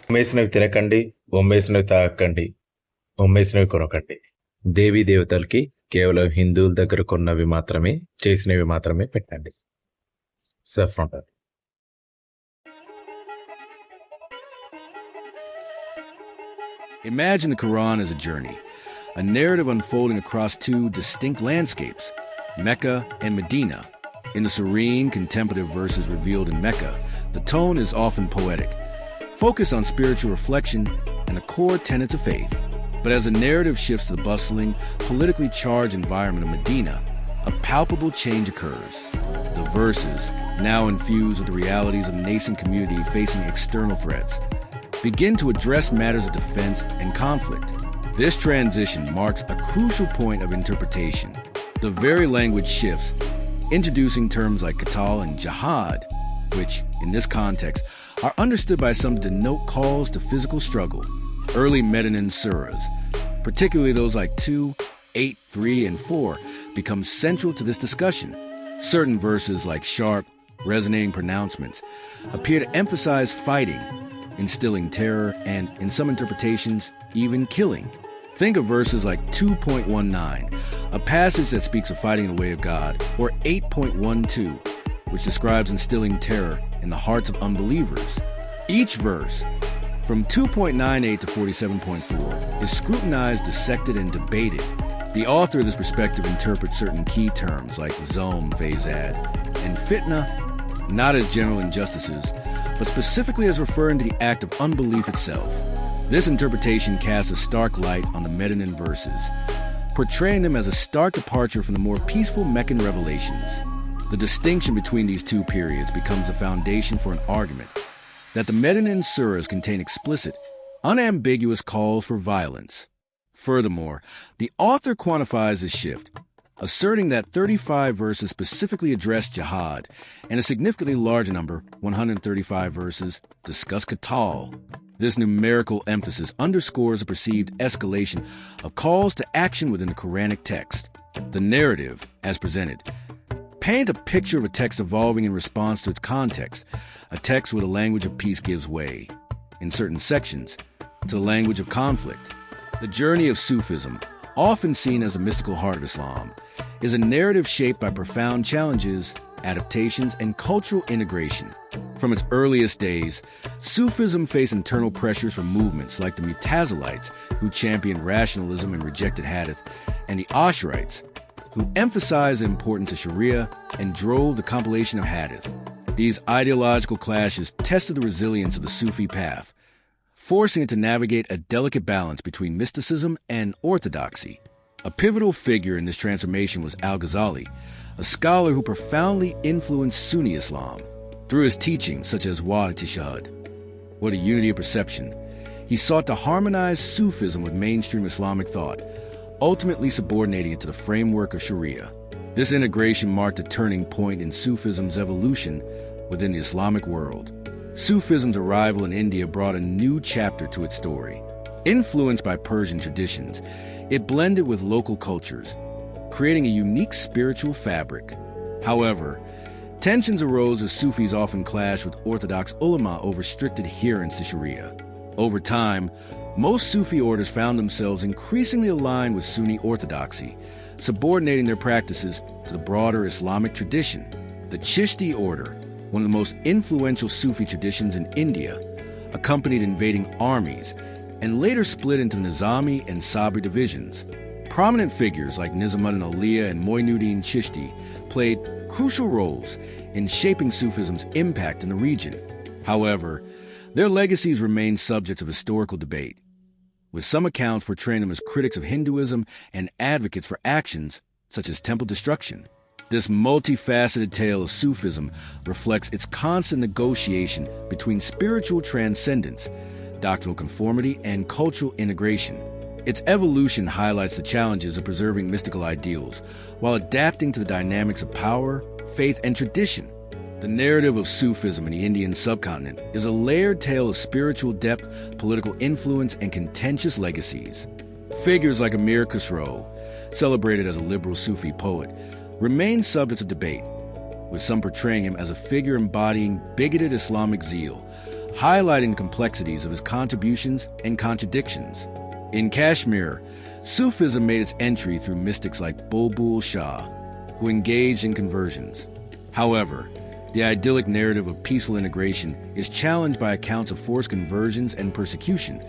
ఉమ్మేసినవి తినకండి, ఉమ్మేసినవి తాగకండి, ఉమ్మేసినవి కొనకండి. దేవీ దేవతలకి కేవలం హిందువుల దగ్గర కొన్నవి మాత్రమే, చేసినవి మాత్రమే పెట్టండి. Saffron. Imagine the Quran as a journey, a narrative unfolding across two distinct landscapes, Mecca and Medina. In the serene, contemplative verses revealed in Mecca, the tone is often poetic, focused on spiritual reflection and the core tenets of faith. But as the narrative shifts to the bustling, politically charged environment of Medina, a palpable change occurs. The verses, now infused with the realities of a nascent community facing external threats, begin to address matters of defense and conflict. This transition marks a crucial point of interpretation. The very language shifts, introducing terms like qital and jihad, which, in this context, are understood by some to denote calls to physical struggle. Early Medinan surahs, particularly those like 2, 8, 3, and 4, become central to this discussion. Certain verses like sharp, resonating pronouncements appear to emphasize fighting, instilling terror, and, in some interpretations, even killing. Think of verses like 2.19, a passage that speaks of fighting in the way of God, or 8.12, which describes instilling terror in the hearts of unbelievers. Each verse, from 2.98 to 47.4, is scrutinized, dissected, and debated. The author of this perspective interprets certain key terms like zom, fazad, and fitna, not as general injustices, but specifically as referring to the act of unbelief itself. This interpretation casts a stark light on the Medinan verses, portraying them as a stark departure from the more peaceful Meccan revelations. The distinction between these two periods becomes the foundation for an argument that the Medinan surahs contain explicit, unambiguous calls for violence. Furthermore, the author quantifies this shift, asserting that 35 verses specifically address jihad, and a significantly larger number, 135 verses, discuss qital. This numerical emphasis underscores a perceived escalation of calls to action within the Quranic text. The narrative, as presented, paint a picture of a text evolving in response to its context, a text where the language of peace gives way, in certain sections, to the language of conflict. The journey of Sufism, often seen as a mystical heart of Islam, is a narrative shaped by profound challenges, adaptations, and cultural integration. From its earliest days, Sufism faced internal pressures from movements like the Mutazilites, who championed rationalism and rejected hadith, and the Ash'arites, who emphasized the importance of Sharia and drove the compilation of hadith. These ideological clashes tested the resilience of the Sufi path, forcing it to navigate a delicate balance between mysticism and orthodoxy. A pivotal figure in this transformation was Al-Ghazali, a scholar who profoundly influenced Sunni Islam. Through his teachings, such as Wa-Tishahud, or the unity of perception, he sought to harmonize Sufism with mainstream Islamic thought, ultimately subordinating it to the framework of Sharia. This integration marked a turning point in Sufism's evolution within the Islamic world. Sufism's arrival in India brought a new chapter to its story. Influenced by Persian traditions, it blended with local cultures, creating a unique spiritual fabric. However, tensions arose as Sufis often clashed with orthodox ulama over strict adherence to Sharia. Over time, most Sufi orders found themselves increasingly aligned with Sunni orthodoxy, subordinating their practices to the broader Islamic tradition. The Chishti order, one of the most influential Sufi traditions in India, accompanied invading armies and later split into Nizami and Sabri divisions. Prominent figures like Nizamuddin Auliya and Moinuddin Chishti played crucial roles in shaping Sufism's impact in the region. However, their legacies remain subjects of historical debate, with some accounts portraying them as critics of Hinduism and advocates for actions such as temple destruction. This multifaceted tale of Sufism reflects its constant negotiation between spiritual transcendence, doctrinal conformity, and cultural integration. Its evolution highlights the challenges of preserving mystical ideals while adapting to the dynamics of power, faith, and tradition. The narrative of Sufism in the Indian subcontinent is a layered tale of spiritual depth, political influence, and contentious legacies. Figures like Amir Khusro, celebrated as a liberal Sufi poet, remain subject to debate, with some portraying him as a figure embodying bigoted Islamic zeal, highlighting the complexities of his contributions and contradictions. In Kashmir, Sufism made its entry through mystics like Bulbul Shah, who engaged in conversions. However, the idyllic narrative of peaceful integration is challenged by accounts of forced conversions and persecution,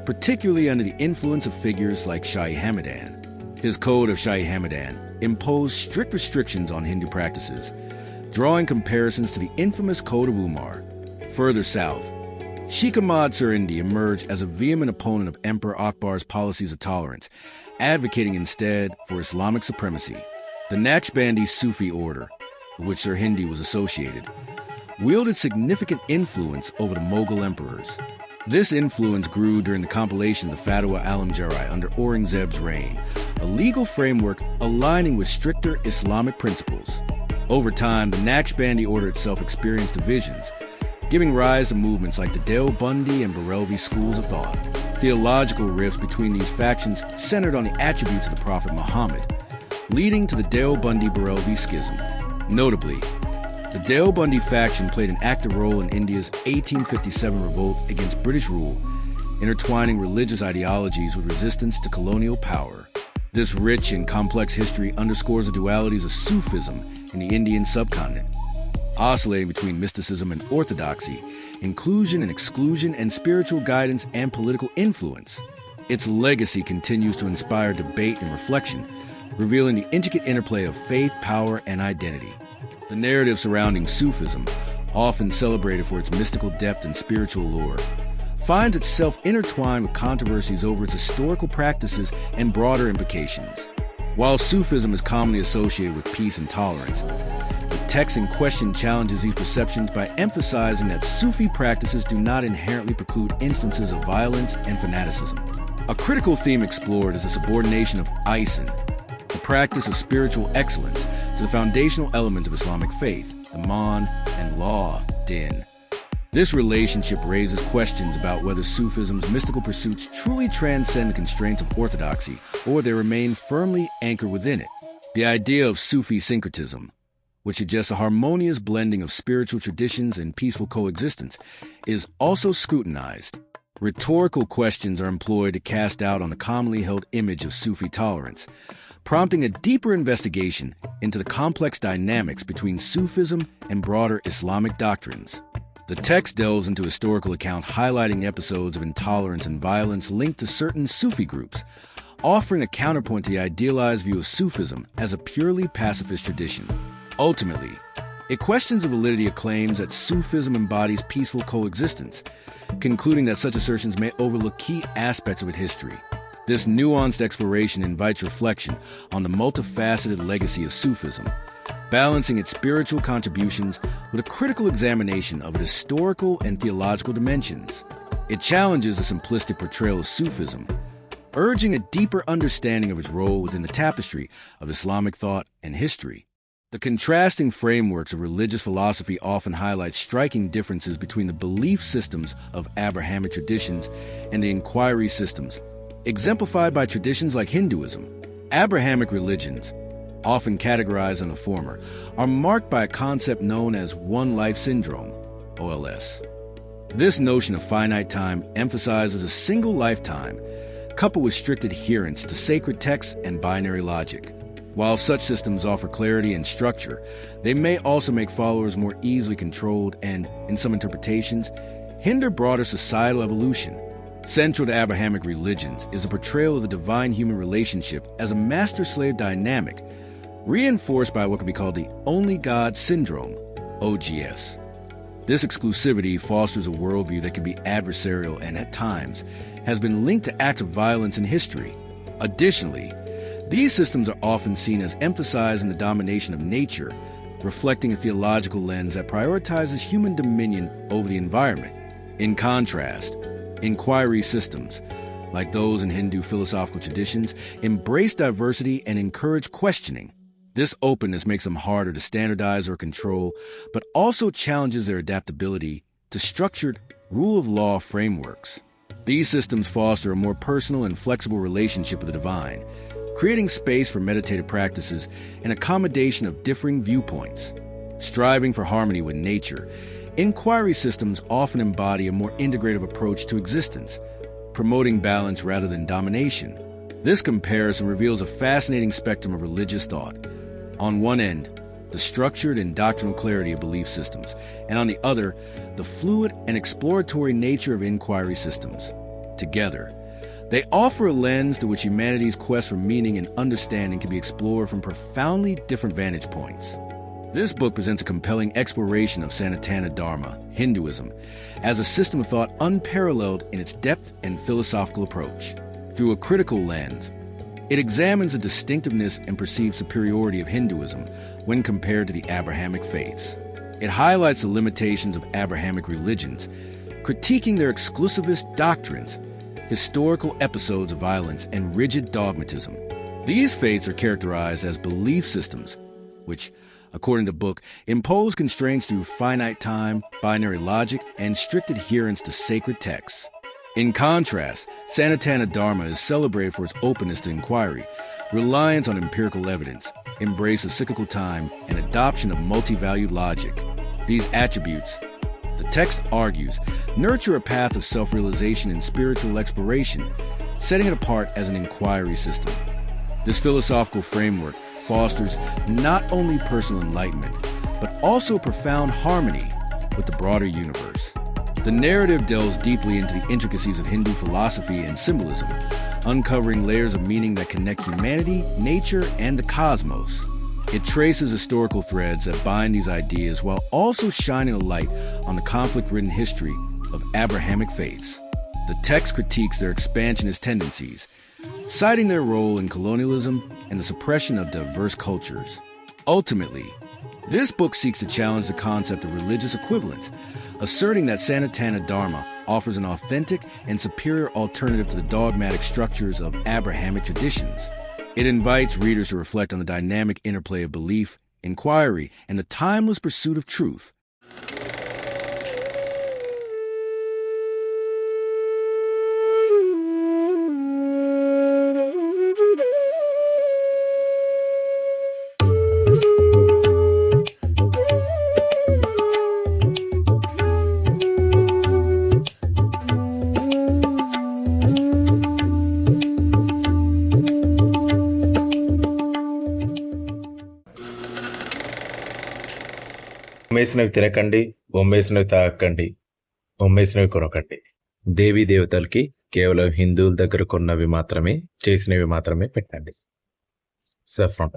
particularly under the influence of figures like Shahi Hamadan. His Code of Shahi Hamadan imposed strict restrictions on Hindu practices, drawing comparisons to the infamous Code of Umar. Further south, Sheikh Ahmad Surindi emerged as a vehement opponent of Emperor Akbar's policies of tolerance, advocating instead for Islamic supremacy. The Naqshbandi Sufi order, with which Surhindi was associated, wielded significant influence over the Mughal emperors. This influence grew during the compilation of the Fatwa Alamjari under Aurangzeb's reign, a legal framework aligning with stricter Islamic principles. Over time, the Naqshbandi order itself experienced divisions, giving rise to movements like the Deobandi and Barelvi schools of thought. Theological rifts between these factions centered on the attributes of the Prophet Muhammad, leading to the Deobandi-Barelvi schism. Notably, the Deobandi faction played an active role in India's 1857 revolt against British rule, intertwining religious ideologies with resistance to colonial power. This rich and complex history underscores the dualities of Sufism in the Indian subcontinent, oscillating between mysticism and orthodoxy, inclusion and exclusion, and spiritual guidance and political influence. Its legacy continues to inspire debate and reflection, revealing the intricate interplay of faith, power, and identity. The narrative surrounding Sufism, often celebrated for its mystical depth and spiritual lore, finds itself intertwined with controversies over its historical practices and broader implications. While Sufism is commonly associated with peace and tolerance, the text in question challenges these perceptions by emphasizing that Sufi practices do not inherently preclude instances of violence and fanaticism. A critical theme explored is the subordination of ihsan, the practice of spiritual excellence, to the foundational elements of Islamic faith, iman and law, din. This relationship raises questions about whether Sufism's mystical pursuits truly transcend the constraints of orthodoxy, or they remain firmly anchored within it. The idea of Sufi syncretism, which suggests a harmonious blending of spiritual traditions and peaceful coexistence, is also scrutinized. Rhetorical questions are employed to cast doubt on the commonly held image of Sufi tolerance, prompting a deeper investigation into the complex dynamics between Sufism and broader Islamic doctrines. The text delves into historical accounts highlighting episodes of intolerance and violence linked to certain Sufi groups, offering a counterpoint to the idealized view of Sufism as a purely pacifist tradition. Ultimately, it questions the validity of claims that Sufism embodies peaceful coexistence, concluding that such assertions may overlook key aspects of its history. This nuanced exploration invites reflection on the multifaceted legacy of Sufism, balancing its spiritual contributions with a critical examination of its historical and theological dimensions. It challenges a simplistic portrayal of Sufism, urging a deeper understanding of its role within the tapestry of Islamic thought and history. The contrasting frameworks of religious philosophy often highlight striking differences between the belief systems of Abrahamic traditions and the inquiry systems, exemplified by traditions like Hinduism. Abrahamic religions, often categorized in the former, are marked by a concept known as one-life syndrome, OLS. This notion of finite time emphasizes a single lifetime, coupled with strict adherence to sacred texts and binary logic. While such systems offer clarity and structure, they may also make followers more easily controlled and, in some interpretations, hinder broader societal evolution. Central to Abrahamic religions is a portrayal of the divine-human relationship as a master-slave dynamic, reinforced by what can be called the Only God Syndrome, OGS. This exclusivity fosters a worldview that can be adversarial and, at times, has been linked to acts of violence in history. Additionally, these systems are often seen as emphasizing the domination of nature, reflecting a theological lens that prioritizes human dominion over the environment. In contrast, inquiry systems, like those in Hindu philosophical traditions, embrace diversity and encourage questioning. This openness makes them harder to standardize or control, but also challenges their adaptability to structured rule-of-law frameworks. These systems foster a more personal and flexible relationship with the divine, creating space for meditative practices and accommodation of differing viewpoints. Striving for harmony with nature, Inquiry systems often embody a more integrative approach to existence, promoting balance rather than domination. This comparison reveals a fascinating spectrum of religious thought. On one end, the structured and doctrinal clarity of belief systems, and on the other, the fluid and exploratory nature of inquiry systems. Together, they offer a lens through which humanity's quest for meaning and understanding can be explored from profoundly different vantage points. This book presents a compelling exploration of Sanatana Dharma, Hinduism, as a system of thought unparalleled in its depth and philosophical approach. Through a critical lens, it examines the distinctiveness and perceived superiority of Hinduism when compared to the Abrahamic faiths. It highlights the limitations of Abrahamic religions, critiquing their exclusivist doctrines, historical episodes of violence, and rigid dogmatism. These faiths are characterized as belief systems, which, according to the book, impose constraints through finite time, binary logic, and strict adherence to sacred texts. In contrast, Sanatana Dharma is celebrated for its openness to inquiry, reliance on empirical evidence, embrace of cyclical time, and adoption of multi-valued logic. These attributes, the text argues, nurture a path of self-realization and spiritual exploration, setting it apart as an inquiry system. This philosophical framework fosters not only personal enlightenment, but also profound harmony with the broader universe. The narrative delves deeply into the intricacies of Hindu philosophy and symbolism, uncovering layers of meaning that connect humanity, nature, and the cosmos. It traces historical threads that bind these ideas while also shining a light on the conflict-ridden history of Abrahamic faiths. The text critiques their expansionist tendencies, citing their role in colonialism and the suppression of diverse cultures. Ultimately, this book seeks to challenge the concept of religious equivalence, asserting that Sanatana Dharma offers an authentic and superior alternative to the dogmatic structures of Abrahamic traditions. It invites readers to reflect on the dynamic interplay of belief, inquiry, and the timeless pursuit of truth. ఉమ్మేసినవి తినకండి, ఉమ్మేసినవి తాగకండి, ఉమ్మేసినవి కొనకండి. దేవీ దేవతలకి కేవలం హిందువుల దగ్గర కొన్నవి మాత్రమే, చేసినవి మాత్రమే పెట్టండి. Saffron